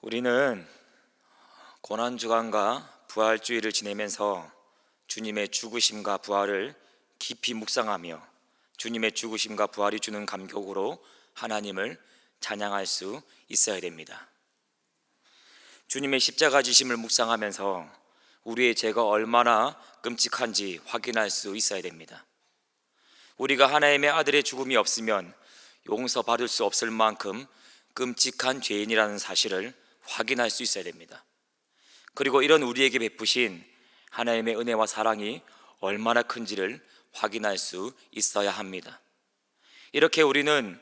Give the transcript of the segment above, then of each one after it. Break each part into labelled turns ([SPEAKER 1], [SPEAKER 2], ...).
[SPEAKER 1] 우리는 고난주간과 부활주의를 지내면서 주님의 죽으심과 부활을 깊이 묵상하며 주님의 죽으심과 부활이 주는 감격으로 하나님을 찬양할 수 있어야 됩니다. 주님의 십자가 지심을 묵상하면서 우리의 죄가 얼마나 끔찍한지 확인할 수 있어야 됩니다. 우리가 하나님의 아들의 죽음이 없으면 용서받을 수 없을 만큼 끔찍한 죄인이라는 사실을 확인할 수 있어야 됩니다. 그리고 이런 우리에게 베푸신 하나님의 은혜와 사랑이 얼마나 큰지를 확인할 수 있어야 합니다. 이렇게 우리는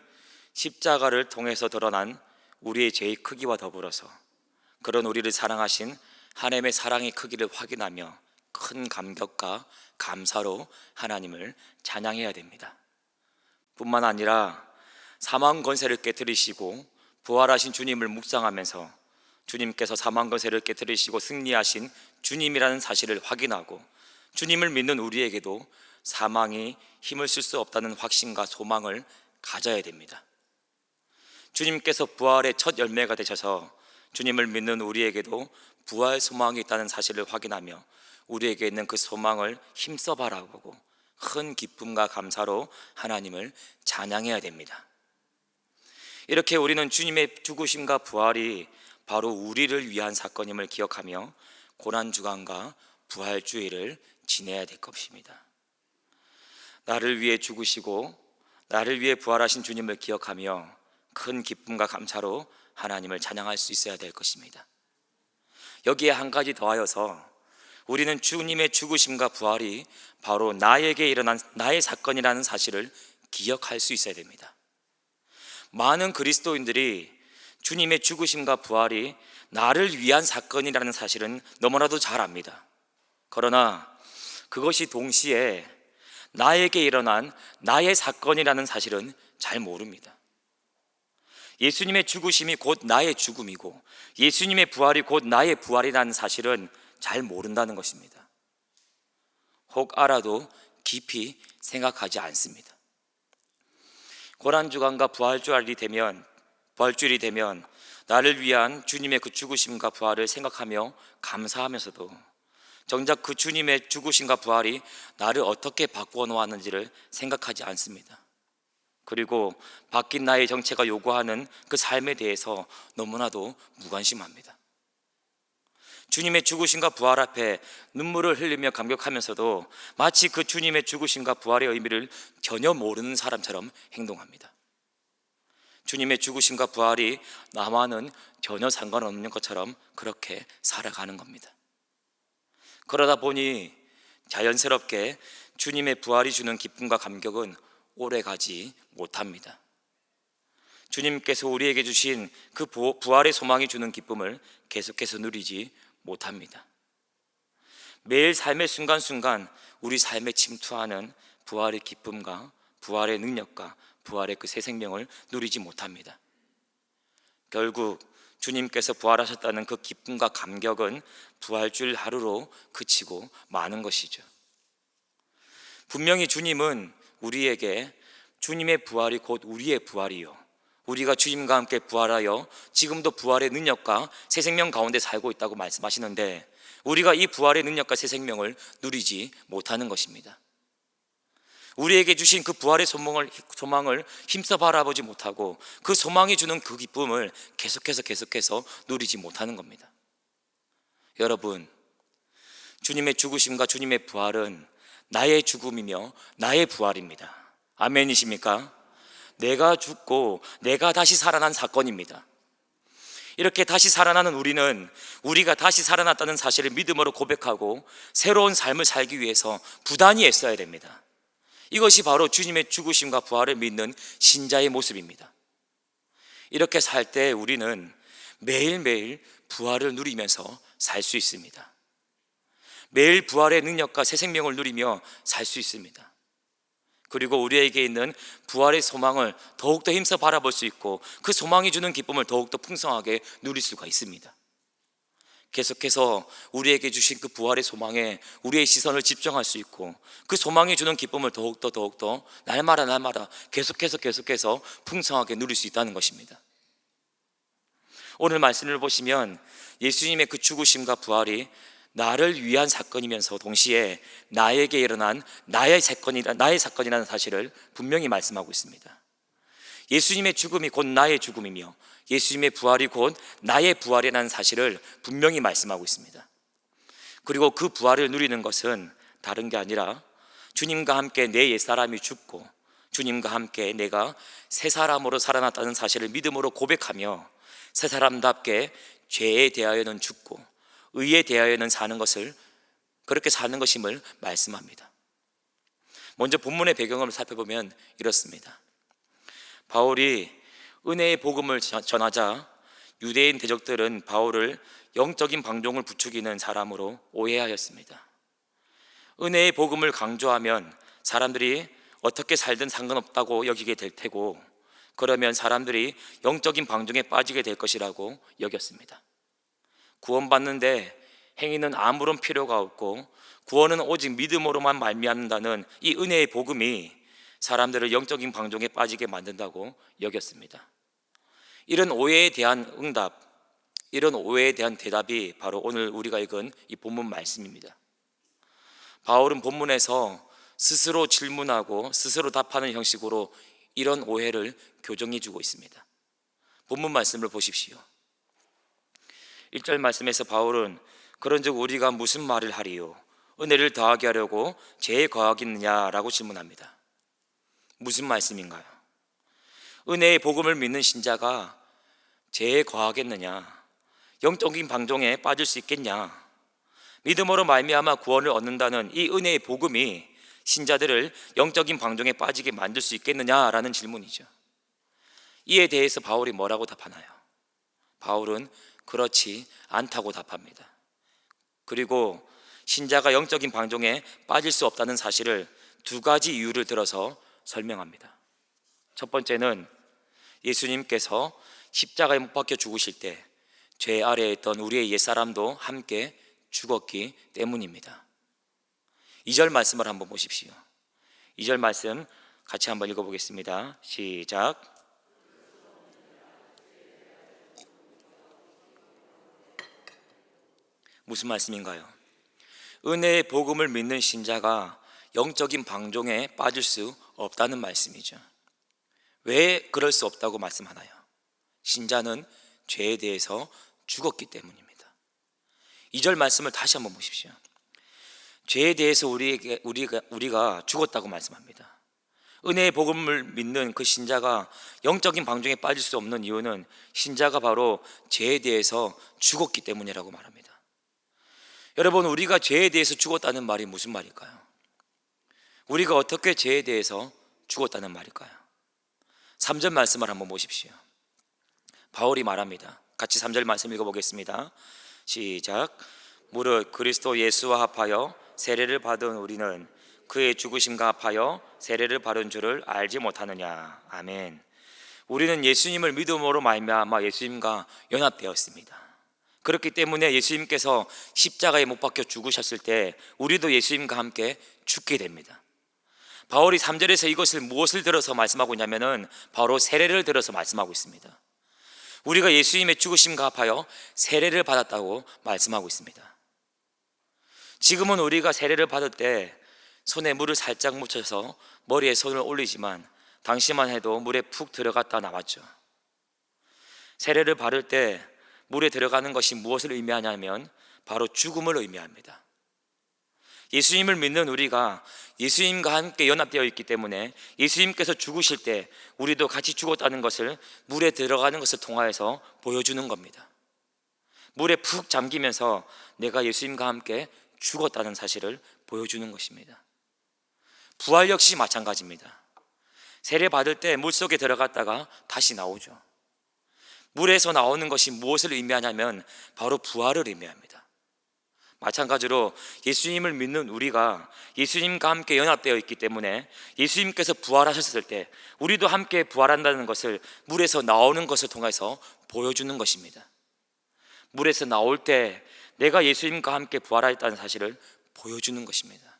[SPEAKER 1] 십자가를 통해서 드러난 우리의 죄의 크기와 더불어서 그런 우리를 사랑하신 하나님의 사랑의 크기를 확인하며 큰 감격과 감사로 하나님을 찬양해야 됩니다. 뿐만 아니라 사망 권세를 깨뜨리시고 부활하신 주님을 묵상하면서 주님께서 사망 권세를 깨뜨리시고 승리하신 주님이라는 사실을 확인하고 주님을 믿는 우리에게도 사망이 힘을 쓸 수 없다는 확신과 소망을 가져야 됩니다. 주님께서 부활의 첫 열매가 되셔서 주님을 믿는 우리에게도 부활 소망이 있다는 사실을 확인하며 우리에게 있는 그 소망을 힘써 바라보고 큰 기쁨과 감사로 하나님을 찬양해야 됩니다. 이렇게 우리는 주님의 죽으심과 부활이 바로 우리를 위한 사건임을 기억하며 고난주간과 부활주의를 지내야 될 것입니다. 나를 위해 죽으시고 나를 위해 부활하신 주님을 기억하며 큰 기쁨과 감사로 하나님을 찬양할 수 있어야 될 것입니다. 여기에 한 가지 더하여서 우리는 주님의 죽으심과 부활이 바로 나에게 일어난 나의 사건이라는 사실을 기억할 수 있어야 됩니다. 많은 그리스도인들이 주님의 죽으심과 부활이 나를 위한 사건이라는 사실은 너무나도 잘 압니다. 그러나 그것이 동시에 나에게 일어난 나의 사건이라는 사실은 잘 모릅니다. 예수님의 죽으심이 곧 나의 죽음이고 예수님의 부활이 곧 나의 부활이라는 사실은 잘 모른다는 것입니다. 혹 알아도 깊이 생각하지 않습니다. 고난주간과 부활주일이 되면 나를 위한 주님의 그 죽으심과 부활을 생각하며 감사하면서도 정작 그 주님의 죽으심과 부활이 나를 어떻게 바꾸어 놓았는지를 생각하지 않습니다. 그리고 바뀐 나의 정체가 요구하는 그 삶에 대해서 너무나도 무관심합니다. 주님의 죽으심과 부활 앞에 눈물을 흘리며 감격하면서도 마치 그 주님의 죽으심과 부활의 의미를 전혀 모르는 사람처럼 행동합니다. 주님의 죽으심과 부활이 나와는 전혀 상관없는 것처럼 그렇게 살아가는 겁니다. 그러다 보니 자연스럽게 주님의 부활이 주는 기쁨과 감격은 오래가지 못합니다. 주님께서 우리에게 주신 그 부활의 소망이 주는 기쁨을 계속해서 누리지 못합니다. 매일 삶의 순간순간 우리 삶에 침투하는 부활의 기쁨과 부활의 능력과 부활의 그 새 생명을 누리지 못합니다. 결국 주님께서 부활하셨다는 그 기쁨과 감격은 부활주일 하루로 그치고 마는 것이죠. 분명히 주님은 우리에게 주님의 부활이 곧 우리의 부활이요 우리가 주님과 함께 부활하여 지금도 부활의 능력과 새 생명 가운데 살고 있다고 말씀하시는데 우리가 이 부활의 능력과 새 생명을 누리지 못하는 것입니다. 우리에게 주신 그 부활의 소망을 힘써 바라보지 못하고 그 소망이 주는 그 기쁨을 계속해서 누리지 못하는 겁니다. 여러분, 주님의 죽으심과 주님의 부활은 나의 죽음이며 나의 부활입니다. 아멘이십니까? 내가 죽고 내가 다시 살아난 사건입니다. 이렇게 다시 살아나는 우리는 우리가 다시 살아났다는 사실을 믿음으로 고백하고 새로운 삶을 살기 위해서 부단히 애써야 됩니다. 이것이 바로 주님의 죽으심과 부활을 믿는 신자의 모습입니다. 이렇게 살 때 우리는 매일매일 부활을 누리면서 살 수 있습니다. 매일 부활의 능력과 새 생명을 누리며 살 수 있습니다. 그리고 우리에게 있는 부활의 소망을 더욱더 힘써 바라볼 수 있고 그 소망이 주는 기쁨을 더욱더 풍성하게 누릴 수가 있습니다. 계속해서 우리에게 주신 그 부활의 소망에 우리의 시선을 집중할 수 있고 그 소망이 주는 기쁨을 더욱더 날마다 계속해서 풍성하게 누릴 수 있다는 것입니다. 오늘 말씀을 보시면 예수님의 그 죽으심과 부활이 나를 위한 사건이면서 동시에 나에게 일어난 나의 사건이라는 사실을 분명히 말씀하고 있습니다. 예수님의 죽음이 곧 나의 죽음이며 예수님의 부활이 곧 나의 부활이라는 사실을 분명히 말씀하고 있습니다. 그리고 그 부활을 누리는 것은 다른 게 아니라 주님과 함께 내 옛사람이 죽고 주님과 함께 내가 새 사람으로 살아났다는 사실을 믿음으로 고백하며 새 사람답게 죄에 대하여는 죽고 의에 대하여는 사는 것을, 그렇게 사는 것임을 말씀합니다. 먼저 본문의 배경을 살펴보면 이렇습니다. 바울이 은혜의 복음을 전하자 유대인 대적들은 바울을 영적인 방종을 부추기는 사람으로 오해하였습니다. 은혜의 복음을 강조하면 사람들이 어떻게 살든 상관없다고 여기게 될 테고, 그러면 사람들이 영적인 방종에 빠지게 될 것이라고 여겼습니다. 구원받는데 행위는 아무런 필요가 없고 구원은 오직 믿음으로만 말미암는다는 이 은혜의 복음이 사람들을 영적인 방종에 빠지게 만든다고 여겼습니다. 이런 오해에 대한 응답, 이런 오해에 대한 대답이 바로 오늘 우리가 읽은 이 본문 말씀입니다. 바울은 본문에서 스스로 질문하고 스스로 답하는 형식으로 이런 오해를 교정해 주고 있습니다. 본문 말씀을 보십시오. 1절 말씀에서 바울은 그런즉 우리가 무슨 말을 하리요? 은혜를 더하게 하려고 죄에 거하겠느냐라고 질문합니다. 무슨 말씀인가요? 은혜의 복음을 믿는 신자가 죄에 거하겠느냐? 영적인 방종에 빠질 수 있겠냐? 믿음으로 말미암아 구원을 얻는다는 이 은혜의 복음이 신자들을 영적인 방종에 빠지게 만들 수 있겠느냐라는 질문이죠. 이에 대해서 바울이 뭐라고 답하나요? 바울은 그렇지 않다고 답합니다. 그리고 신자가 영적인 방종에 빠질 수 없다는 사실을 두 가지 이유를 들어서 설명합니다. 첫 번째는 예수님께서 십자가에 못 박혀 죽으실 때 죄 아래에 있던 우리의 옛사람도 함께 죽었기 때문입니다. 2절 말씀을 한번 보십시오. 2절 말씀 같이 한번 읽어보겠습니다. 시작. 무슨 말씀인가요? 은혜의 복음을 믿는 신자가 영적인 방종에 빠질 수 없다는 말씀이죠. 왜 그럴 수 없다고 말씀하나요? 신자는 죄에 대해서 죽었기 때문입니다. 2절 말씀을 다시 한번 보십시오. 죄에 대해서 우리가 죽었다고 말씀합니다. 은혜의 복음을 믿는 그 신자가 영적인 방종에 빠질 수 없는 이유는 신자가 바로 죄에 대해서 죽었기 때문이라고 말합니다. 여러분, 우리가 죄에 대해서 죽었다는 말이 무슨 말일까요? 우리가 어떻게 죄에 대해서 죽었다는 말일까요? 3절 말씀을 한번 보십시오. 바울이 말합니다. 같이 3절 말씀 읽어보겠습니다. 시작. 무릇 그리스도 예수와 합하여 세례를 받은 우리는 그의 죽으심과 합하여 세례를 받은 줄을 알지 못하느냐. 아멘. 우리는 예수님을 믿음으로 말미암아 예수님과 연합되었습니다. 그렇기 때문에 예수님께서 십자가에 못 박혀 죽으셨을 때 우리도 예수님과 함께 죽게 됩니다. 바울이 3절에서 이것을 무엇을 들어서 말씀하고 있냐면은 바로 세례를 들어서 말씀하고 있습니다. 우리가 예수님의 죽으심과 합하여 세례를 받았다고 말씀하고 있습니다. 지금은 우리가 세례를 받을 때 손에 물을 살짝 묻혀서 머리에 손을 올리지만 당시만 해도 물에 푹 들어갔다 나왔죠. 세례를 받을 때 물에 들어가는 것이 무엇을 의미하냐면 바로 죽음을 의미합니다. 예수님을 믿는 우리가 예수님과 함께 연합되어 있기 때문에 예수님께서 죽으실 때 우리도 같이 죽었다는 것을 물에 들어가는 것을 통하여서 보여주는 겁니다. 물에 푹 잠기면서 내가 예수님과 함께 죽었다는 사실을 보여주는 것입니다. 부활 역시 마찬가지입니다. 세례 받을 때 물속에 들어갔다가 다시 나오죠. 물에서 나오는 것이 무엇을 의미하냐면 바로 부활을 의미합니다. 마찬가지로 예수님을 믿는 우리가 예수님과 함께 연합되어 있기 때문에 예수님께서 부활하셨을 때 우리도 함께 부활한다는 것을 물에서 나오는 것을 통해서 보여주는 것입니다. 물에서 나올 때 내가 예수님과 함께 부활하였다는 사실을 보여주는 것입니다.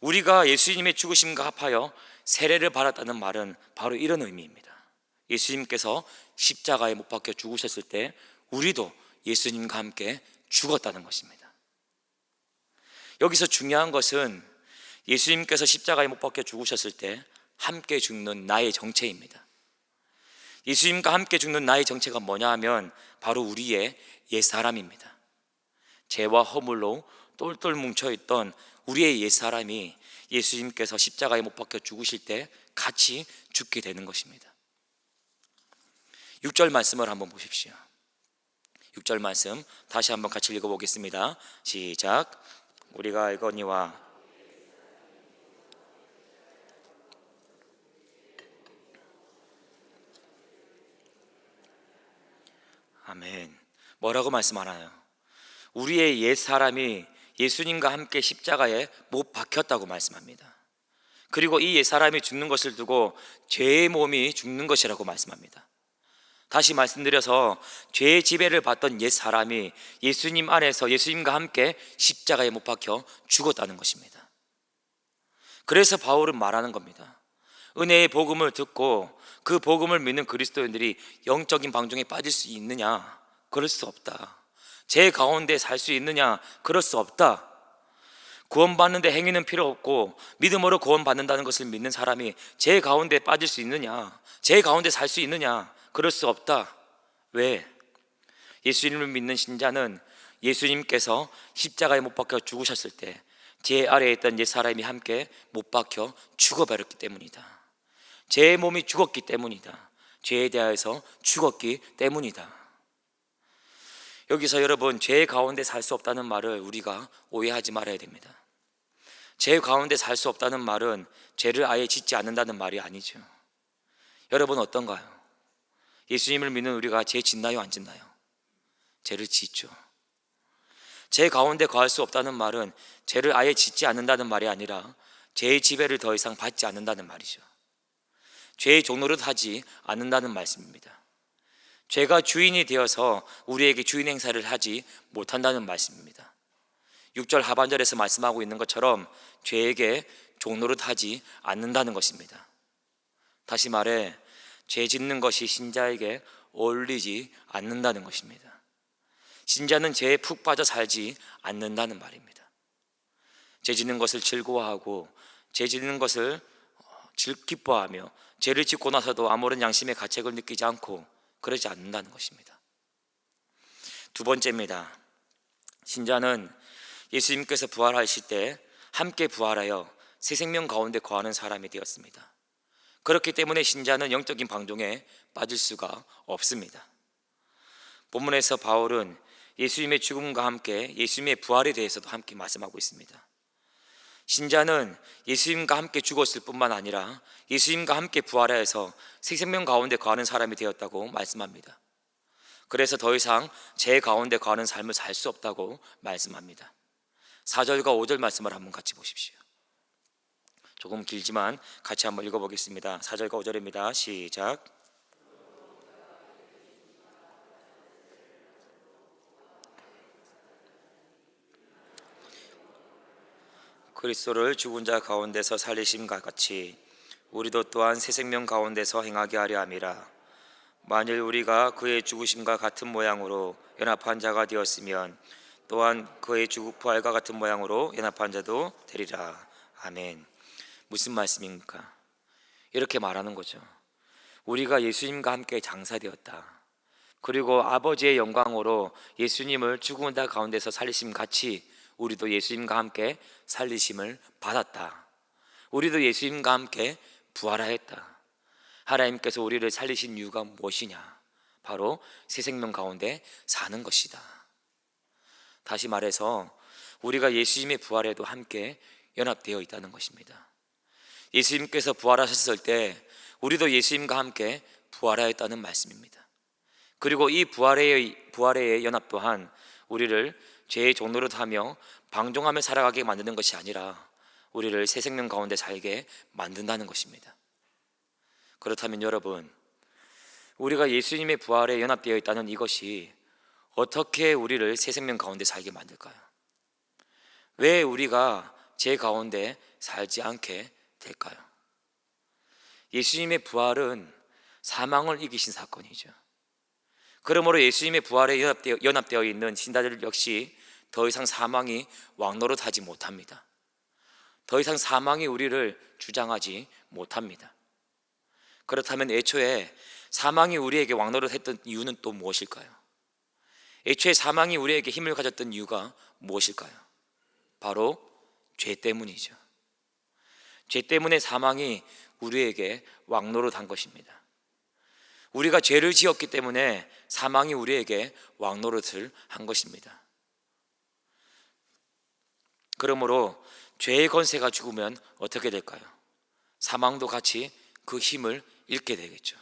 [SPEAKER 1] 우리가 예수님의 죽으심과 합하여 세례를 받았다는 말은 바로 이런 의미입니다. 예수님께서 십자가에 못 박혀 죽으셨을 때 우리도 예수님과 함께 죽었다는 것입니다. 여기서 중요한 것은 예수님께서 십자가에 못 박혀 죽으셨을 때 함께 죽는 나의 정체입니다. 예수님과 함께 죽는 나의 정체가 뭐냐 하면 바로 우리의 옛사람입니다. 죄와 허물로 똘똘 뭉쳐있던 우리의 옛사람이 예수님께서 십자가에 못 박혀 죽으실 때 같이 죽게 되는 것입니다. 6절 말씀을 한번 보십시오. 6절 말씀 다시 한번 같이 읽어보겠습니다. 시작. 우리가 알거니와 아멘. 뭐라고 말씀하나요? 우리의 옛사람이 예수님과 함께 십자가에 못 박혔다고 말씀합니다. 그리고 이 옛사람이 죽는 것을 두고 죄의 몸이 죽는 것이라고 말씀합니다. 다시 말씀드려서 죄의 지배를 받던 옛사람이 예수님 안에서 예수님과 함께 십자가에 못 박혀 죽었다는 것입니다. 그래서 바울은 말하는 겁니다. 은혜의 복음을 듣고 그 복음을 믿는 그리스도인들이 영적인 방종에 빠질 수 있느냐? 그럴 수 없다. 죄 가운데 살 수 있느냐? 그럴 수 없다. 구원받는데 행위는 필요 없고 믿음으로 구원받는다는 것을 믿는 사람이 죄 가운데 빠질 수 있느냐? 죄 가운데 살 수 있느냐? 그럴 수 없다. 왜? 예수님을 믿는 신자는 예수님께서 십자가에 못 박혀 죽으셨을 때 제 아래에 있던 옛사람이 함께 못 박혀 죽어버렸기 때문이다. 죄의 몸이 죽었기 때문이다. 죄에 대하여서 죽었기 때문이다. 여기서 여러분, 죄 가운데 살 수 없다는 말을 우리가 오해하지 말아야 됩니다. 죄 가운데 살 수 없다는 말은 죄를 아예 짓지 않는다는 말이 아니죠. 여러분 어떤가요? 예수님을 믿는 우리가 죄 짓나요, 안 짓나요? 죄를 짓죠. 죄 가운데 거할 수 없다는 말은 죄를 아예 짓지 않는다는 말이 아니라 죄의 지배를 더 이상 받지 않는다는 말이죠. 죄의 종노릇 하지 않는다는 말씀입니다. 죄가 주인이 되어서 우리에게 주인 행사를 하지 못한다는 말씀입니다. 6절 하반절에서 말씀하고 있는 것처럼 죄에게 종노릇 하지 않는다는 것입니다. 다시 말해 죄 짓는 것이 신자에게 어울리지 않는다는 것입니다. 신자는 죄에 푹 빠져 살지 않는다는 말입니다. 죄 짓는 것을 즐거워하고 죄 짓는 것을 기뻐하며 죄를 짓고 나서도 아무런 양심의 가책을 느끼지 않고 그러지 않는다는 것입니다. 두 번째입니다. 신자는 예수님께서 부활하실 때 함께 부활하여 새 생명 가운데 거하는 사람이 되었습니다. 그렇기 때문에 신자는 영적인 방종에 빠질 수가 없습니다. 본문에서 바울은 예수님의 죽음과 함께 예수님의 부활에 대해서도 함께 말씀하고 있습니다. 신자는 예수님과 함께 죽었을 뿐만 아니라 예수님과 함께 부활하여서 새 생명 가운데 거하는 사람이 되었다고 말씀합니다. 그래서 더 이상 죄 가운데 거하는 삶을 살 수 없다고 말씀합니다. 4절과 5절 말씀을 한번 같이 보십시오. 조금 길지만 같이 한번 읽어보겠습니다. 4절과 5절입니다. 시작. 그리스도를 죽은 자 가운데서 살리심과 같이 우리도 또한 새 생명 가운데서 행하게 하려 함이라. 만일 우리가 그의 죽으심과 같은 모양으로 연합한 자가 되었으면 또한 그의 부활과 같은 모양으로 연합한 자도 되리라. 아멘. 무슨 말씀입니까? 이렇게 말하는 거죠. 우리가 예수님과 함께 장사되었다. 그리고 아버지의 영광으로 예수님을 죽은 자 가운데서 살리심 같이 우리도 예수님과 함께 살리심을 받았다. 우리도 예수님과 함께 부활하였다. 하나님께서 우리를 살리신 이유가 무엇이냐? 바로 새 생명 가운데 사는 것이다. 다시 말해서 우리가 예수님의 부활에도 함께 연합되어 있다는 것입니다. 예수님께서 부활하셨을 때 우리도 예수님과 함께 부활하였다는 말씀입니다. 그리고 이 부활의 연합 또한 우리를 죄의 종노릇 하며 방종하며 살아가게 만드는 것이 아니라 우리를 새 생명 가운데 살게 만든다는 것입니다. 그렇다면 여러분, 우리가 예수님의 부활에 연합되어 있다는 이것이 어떻게 우리를 새 생명 가운데 살게 만들까요? 왜 우리가 죄 가운데 살지 않게 될까요? 예수님의 부활은 사망을 이기신 사건이죠. 그러므로 예수님의 부활에 연합되어 있는 신자들 역시 더 이상 사망이 왕노릇하지 못합니다. 더 이상 사망이 우리를 주장하지 못합니다. 그렇다면 애초에 사망이 우리에게 왕노릇했던 이유는 또 무엇일까요? 애초에 사망이 우리에게 힘을 가졌던 이유가 무엇일까요? 바로 죄 때문이죠. 죄 때문에 사망이 우리에게 왕노릇한 것입니다. 우리가 죄를 지었기 때문에 사망이 우리에게 왕노릇을 한 것입니다. 그러므로 죄의 권세가 죽으면 어떻게 될까요? 사망도 같이 그 힘을 잃게 되겠죠.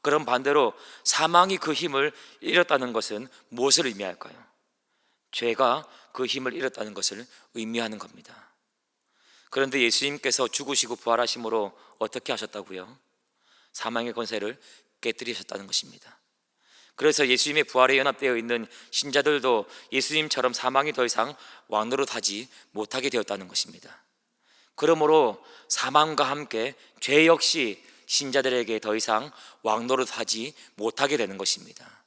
[SPEAKER 1] 그럼 반대로 사망이 그 힘을 잃었다는 것은 무엇을 의미할까요? 죄가 그 힘을 잃었다는 것을 의미하는 겁니다. 그런데 예수님께서 죽으시고 부활하심으로 어떻게 하셨다고요? 사망의 권세를 깨뜨리셨다는 것입니다. 그래서 예수님의 부활에 연합되어 있는 신자들도 예수님처럼 사망이 더 이상 왕노릇하지 못하게 되었다는 것입니다. 그러므로 사망과 함께 죄 역시 신자들에게 더 이상 왕노릇하지 못하게 되는 것입니다.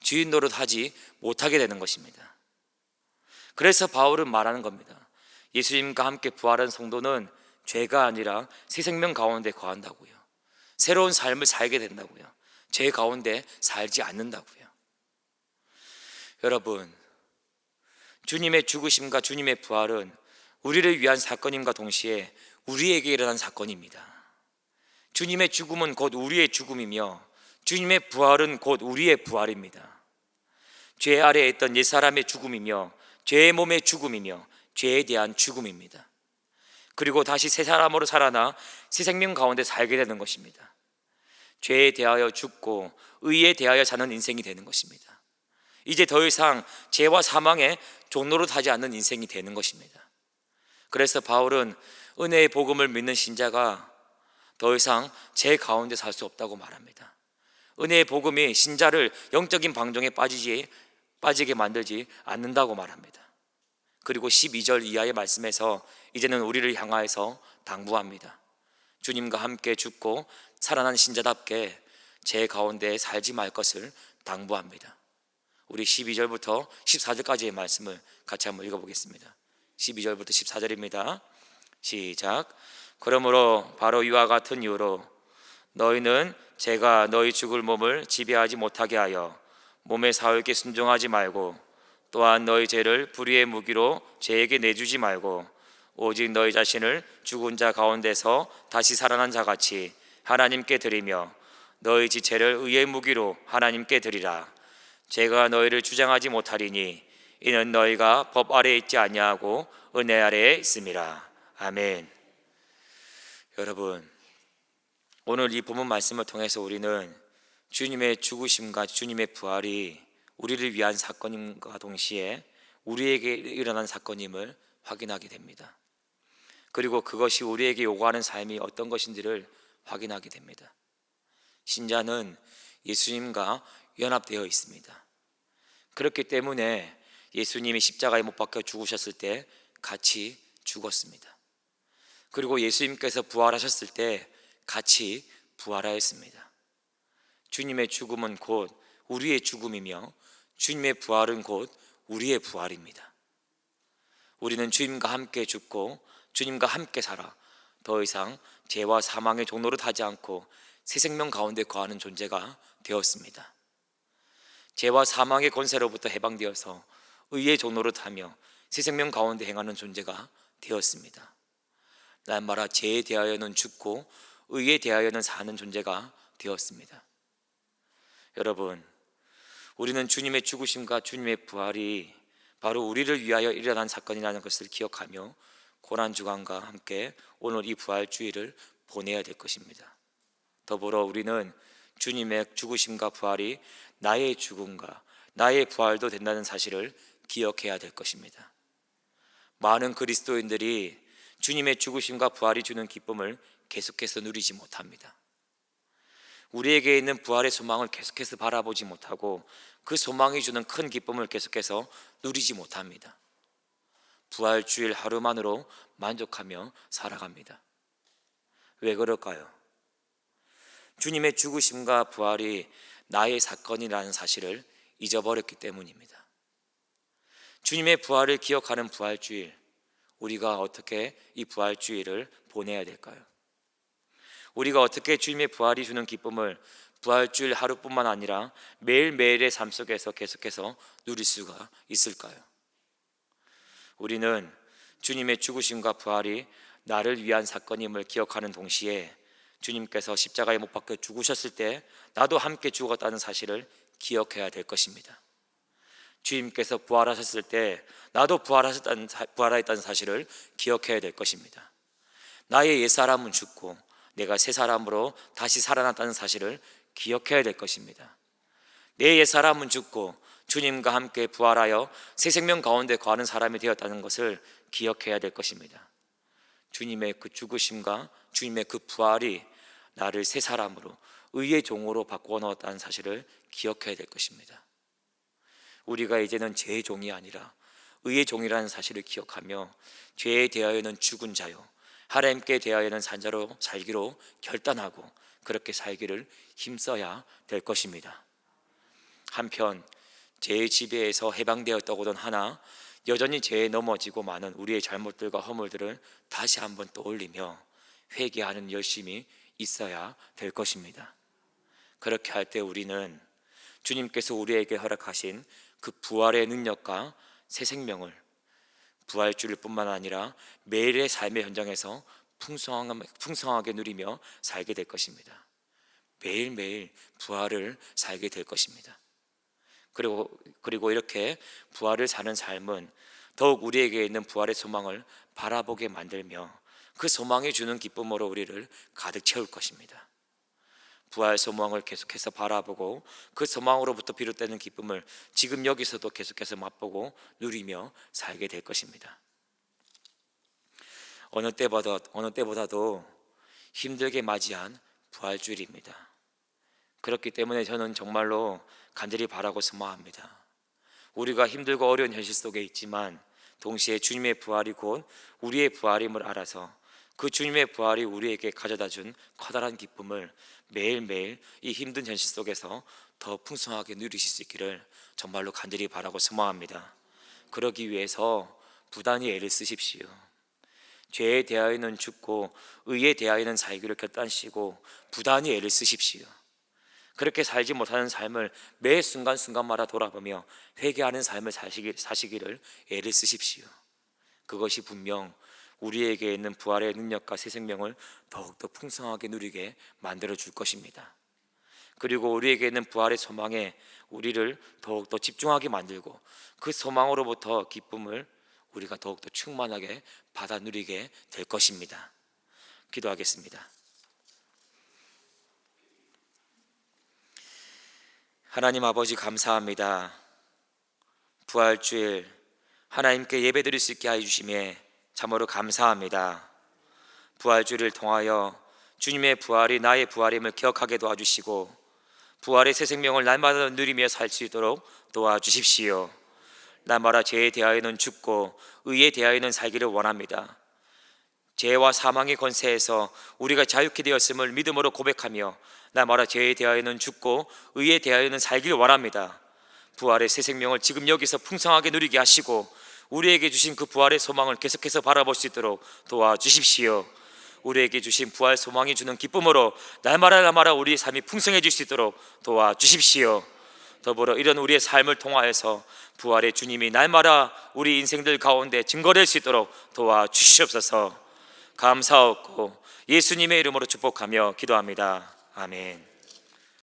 [SPEAKER 1] 주인 노릇하지 못하게 되는 것입니다. 그래서 바울은 말하는 겁니다. 예수님과 함께 부활한 성도는 죄가 아니라 새 생명 가운데 거한다고요. 새로운 삶을 살게 된다고요. 죄 가운데 살지 않는다고요. 여러분, 주님의 죽으심과 주님의 부활은 우리를 위한 사건임과 동시에 우리에게 일어난 사건입니다. 주님의 죽음은 곧 우리의 죽음이며 주님의 부활은 곧 우리의 부활입니다. 죄 아래에 있던 옛사람의 죽음이며 죄의 몸의 죽음이며 죄에 대한 죽음입니다. 그리고 다시 새 사람으로 살아나 새 생명 가운데 살게 되는 것입니다. 죄에 대하여 죽고 의에 대하여 사는 인생이 되는 것입니다. 이제 더 이상 죄와 사망에 종노릇하지 않는 인생이 되는 것입니다. 그래서 바울은 은혜의 복음을 믿는 신자가 더 이상 죄 가운데 살 수 없다고 말합니다. 은혜의 복음이 신자를 영적인 방종에 빠지게 만들지 않는다고 말합니다. 그리고 12절 이하의 말씀에서 이제는 우리를 향하여서 당부합니다. 주님과 함께 죽고 살아난 신자답게 죄 가운데 살지 말 것을 당부합니다. 우리 12절부터 14절까지의 말씀을 같이 한번 읽어보겠습니다. 12절부터 14절입니다. 시작. 그러므로 바로 이와 같은 이유로 너희는 죄가 너희 죽을 몸을 지배하지 못하게 하여 몸의 사울께 순종하지 말고, 또한 너희 죄를 불의의 무기로 죄에게 내주지 말고 오직 너희 자신을 죽은 자 가운데서 다시 살아난 자같이 하나님께 드리며 너희 지체를 의의 무기로 하나님께 드리라. 죄가 너희를 주장하지 못하리니 이는 너희가 법 아래에 있지 아니하고 은혜 아래에 있음이라. 아멘. 여러분, 오늘 이 본문 말씀을 통해서 우리는 주님의 죽으심과 주님의 부활이 우리를 위한 사건임과 동시에 우리에게 일어난 사건임을 확인하게 됩니다. 그리고 그것이 우리에게 요구하는 삶이 어떤 것인지를 확인하게 됩니다. 신자는 예수님과 연합되어 있습니다. 그렇기 때문에 예수님이 십자가에 못 박혀 죽으셨을 때 같이 죽었습니다. 그리고 예수님께서 부활하셨을 때 같이 부활하였습니다. 주님의 죽음은 곧 우리의 죽음이며 주님의 부활은 곧 우리의 부활입니다. 우리는 주님과 함께 죽고 주님과 함께 살아 더 이상 죄와 사망의 종노릇 하지 않고 새 생명 가운데 거하는 존재가 되었습니다. 죄와 사망의 권세로부터 해방되어서 의의 종노릇 하며 새 생명 가운데 행하는 존재가 되었습니다. 날마다 죄에 대하여는 죽고 의에 대하여는 사는 존재가 되었습니다. 여러분, 우리는 주님의 죽으심과 주님의 부활이 바로 우리를 위하여 일어난 사건이라는 것을 기억하며 고난주간과 함께 오늘 이 부활주의를 보내야 될 것입니다. 더불어 우리는 주님의 죽으심과 부활이 나의 죽음과 나의 부활도 된다는 사실을 기억해야 될 것입니다. 많은 그리스도인들이 주님의 죽으심과 부활이 주는 기쁨을 계속해서 누리지 못합니다. 우리에게 있는 부활의 소망을 계속해서 바라보지 못하고 그 소망이 주는 큰 기쁨을 계속해서 누리지 못합니다. 부활주일 하루만으로 만족하며 살아갑니다. 왜 그럴까요? 주님의 죽으심과 부활이 나의 사건이라는 사실을 잊어버렸기 때문입니다. 주님의 부활을 기억하는 부활주일, 우리가 어떻게 이 부활주일을 보내야 될까요? 우리가 어떻게 주님의 부활이 주는 기쁨을 부활주일 하루뿐만 아니라 매일매일의 삶 속에서 계속해서 누릴 수가 있을까요? 우리는 주님의 죽으심과 부활이 나를 위한 사건임을 기억하는 동시에 주님께서 십자가에 못 박혀 죽으셨을 때 나도 함께 죽었다는 사실을 기억해야 될 것입니다. 주님께서 부활하셨을 때 나도 부활했다는 사실을 기억해야 될 것입니다. 나의 옛사람은 죽고 내가 새 사람으로 다시 살아났다는 사실을 기억해야 될 것입니다. 내 옛사람은 죽고 주님과 함께 부활하여 새 생명 가운데 거하는 사람이 되었다는 것을 기억해야 될 것입니다. 주님의 그 죽으심과 주님의 그 부활이 나를 새 사람으로 의의 종으로 바꾸어 놓았다는 사실을 기억해야 될 것입니다. 우리가 이제는 죄의 종이 아니라 의의 종이라는 사실을 기억하며 죄에 대하여는 죽은 자요 하나님께 대하여는 산자로 살기로 결단하고 그렇게 살기를 힘써야 될 것입니다. 한편 죄의 지배에서 해방되었다고는 하나 여전히 죄에 넘어지고 많은 우리의 잘못들과 허물들을 다시 한번 떠올리며 회개하는 열심이 있어야 될 것입니다. 그렇게 할 때 우리는 주님께서 우리에게 허락하신 그 부활의 능력과 새 생명을 부활주일 뿐만 아니라 매일의 삶의 현장에서 풍성하게 누리며 살게 될 것입니다. 매일매일 부활을 살게 될 것입니다. 그리고 이렇게 부활을 사는 삶은 더욱 우리에게 있는 부활의 소망을 바라보게 만들며 그 소망이 주는 기쁨으로 우리를 가득 채울 것입니다. 부활 소망을 계속해서 바라보고 그 소망으로부터 비롯되는 기쁨을 지금 여기서도 계속해서 맛보고 누리며 살게 될 것입니다. 어느 때보다도 힘들게 맞이한 부활주일입니다. 그렇기 때문에 저는 정말로 간절히 바라고 소망합니다. 우리가 힘들고 어려운 현실 속에 있지만 동시에 주님의 부활이 곧 우리의 부활임을 알아서 그 주님의 부활이 우리에게 가져다 준 커다란 기쁨을 매일매일 이 힘든 현실 속에서 더 풍성하게 누리실 수 있기를 정말로 간절히 바라고 소망합니다. 그러기 위해서 부단히 애를 쓰십시오. 죄에 대하여는 죽고 의에 대하여는 살기를 결단하시고 부단히 애를 쓰십시오. 그렇게 살지 못하는 삶을 매 순간순간마다 돌아보며 회개하는 삶을 사시기를 애를 쓰십시오. 그것이 분명 우리에게 있는 부활의 능력과 새 생명을 더욱더 풍성하게 누리게 만들어 줄 것입니다. 그리고 우리에게 있는 부활의 소망에 우리를 더욱더 집중하게 만들고 그 소망으로부터 기쁨을 우리가 더욱더 충만하게 받아 누리게 될 것입니다. 기도하겠습니다. 하나님 아버지 감사합니다. 부활주일 하나님께 예배드릴 수 있게 해주심에 참으로 감사합니다. 부활주일을 통하여 주님의 부활이 나의 부활임을 기억하게 도와주시고 부활의 새 생명을 날마다 누리며 살 수 있도록 도와주십시오. 날마다 죄에 대하여는 죽고 의에 대하여는 살기를 원합니다. 죄와 사망의 권세에서 우리가 자유케 되었음을 믿음으로 고백하며 날마다 죄에 대하여는 죽고 의에 대하여는 살기를 원합니다. 부활의 새 생명을 지금 여기서 풍성하게 누리게 하시고 우리에게 주신 그 부활의 소망을 계속해서 바라볼 수 있도록 도와주십시오. 우리에게 주신 부활 소망이 주는 기쁨으로 날마다 우리의 삶이 풍성해질 수 있도록 도와주십시오. 더불어 이런 우리의 삶을 통하여서 부활의 주님이 날마다 우리 인생들 가운데 증거될 수 있도록 도와주시옵소서. 감사하고 예수님의 이름으로 축복하며 기도합니다. 아멘.